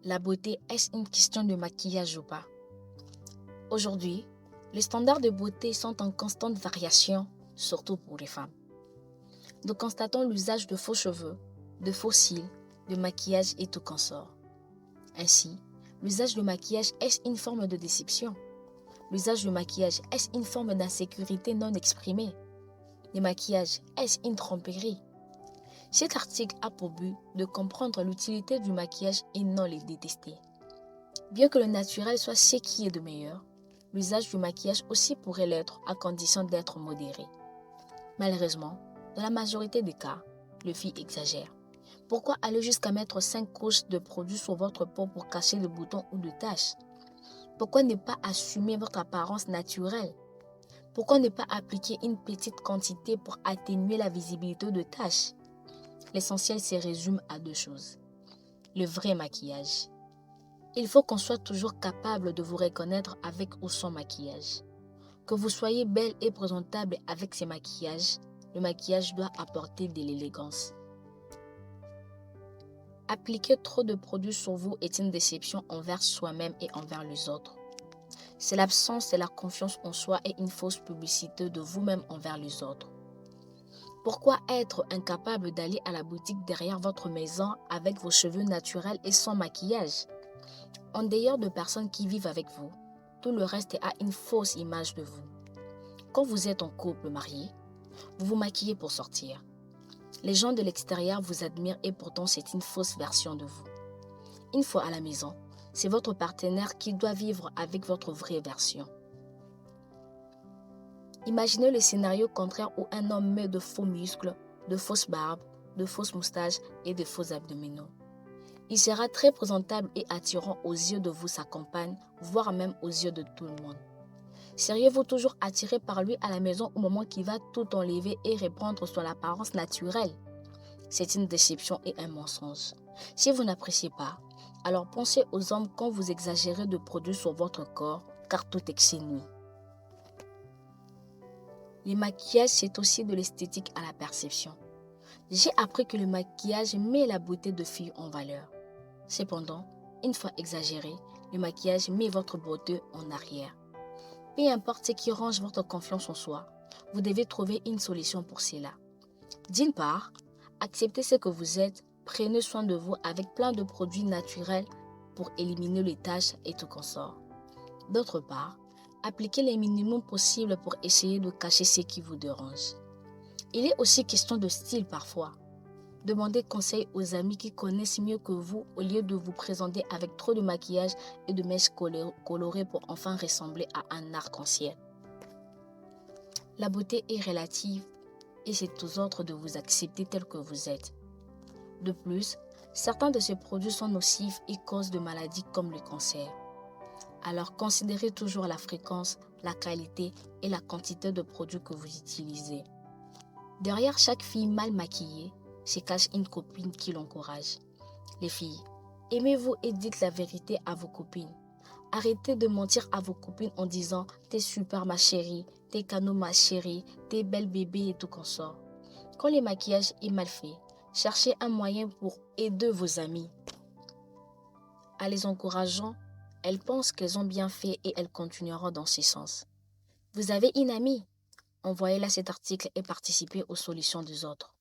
La beauté, est-ce une question de maquillage ou pas? Aujourd'hui, les standards de beauté sont en constante variation, surtout pour les femmes. Nous constatons l'usage de faux cheveux, de faux cils, de maquillage et tout consort. Ainsi, l'usage de maquillage est une forme de déception. L'usage de maquillage est une forme d'insécurité non exprimée. Le maquillage est une tromperie. Cet article a pour but de comprendre l'utilité du maquillage et non les détester. Bien que le naturel soit ce qui est de meilleur, l'usage du maquillage aussi pourrait l'être à condition d'être modéré. Malheureusement, dans la majorité des cas, les filles exagèrent. Pourquoi aller jusqu'à mettre 5 couches de produits sur votre peau pour cacher les boutons ou les taches? Pourquoi ne pas assumer votre apparence naturelle? Pourquoi ne pas appliquer une petite quantité pour atténuer la visibilité de taches? L'essentiel se résume à 2 choses. Le vrai maquillage. Il faut qu'on soit toujours capable de vous reconnaître avec ou sans maquillage. Que vous soyez belle et présentable avec ces maquillages, le maquillage doit apporter de l'élégance. Appliquer trop de produits sur vous est une déception envers soi-même et envers les autres. C'est l'absence de la confiance en soi et une fausse publicité de vous-même envers les autres. Pourquoi être incapable d'aller à la boutique derrière votre maison avec vos cheveux naturels et sans maquillage? En dehors de personnes qui vivent avec vous, tout le reste a une fausse image de vous. Quand vous êtes en couple marié, vous vous maquillez pour sortir. Les gens de l'extérieur vous admirent et pourtant c'est une fausse version de vous. Une fois à la maison, c'est votre partenaire qui doit vivre avec votre vraie version. Imaginez le scénario contraire où un homme met de faux muscles, de fausses barbes, de fausses moustaches et de faux abdominaux. Il sera très présentable et attirant aux yeux de vous, sa compagne, voire même aux yeux de tout le monde. Seriez-vous toujours attiré par lui à la maison au moment qu'il va tout enlever et reprendre son apparence naturelle? C'est une déception et un mensonge. Si vous n'appréciez pas, alors pensez aux hommes quand vous exagérez de produits sur votre corps, car tout excès nuit. Le maquillage, c'est aussi de l'esthétique à la perception. J'ai appris que le maquillage met la beauté de fille en valeur. Cependant, une fois exagéré, le maquillage met votre beauté en arrière. Peu importe ce qui range votre confiance en soi, vous devez trouver une solution pour cela. D'une part, acceptez ce que vous êtes, prenez soin de vous avec plein de produits naturels pour éliminer les taches et tout consort. D'autre part, appliquez les minimums possibles pour essayer de cacher ce qui vous dérange. Il est aussi question de style parfois. Demandez conseil aux amis qui connaissent mieux que vous au lieu de vous présenter avec trop de maquillage et de mèches colorées pour enfin ressembler à un arc-en-ciel. La beauté est relative et c'est aux autres de vous accepter tel que vous êtes. De plus, certains de ces produits sont nocifs et causent de maladies comme le cancer. Alors considérez toujours la fréquence, la qualité et la quantité de produits que vous utilisez. Derrière chaque fille mal maquillée, se cache une copine qui l'encourage. Les filles, aimez-vous et dites la vérité à vos copines. Arrêtez de mentir à vos copines en disant « T'es super ma chérie, t'es canon ma chérie, t'es belle bébé et tout consort ». Quand le maquillage est mal fait, cherchez un moyen pour aider vos amies. En les encourageant, elles pensent qu'elles ont bien fait et elles continueront dans ce sens. Vous avez une amie? Envoyez-la cet article et participez aux solutions des autres.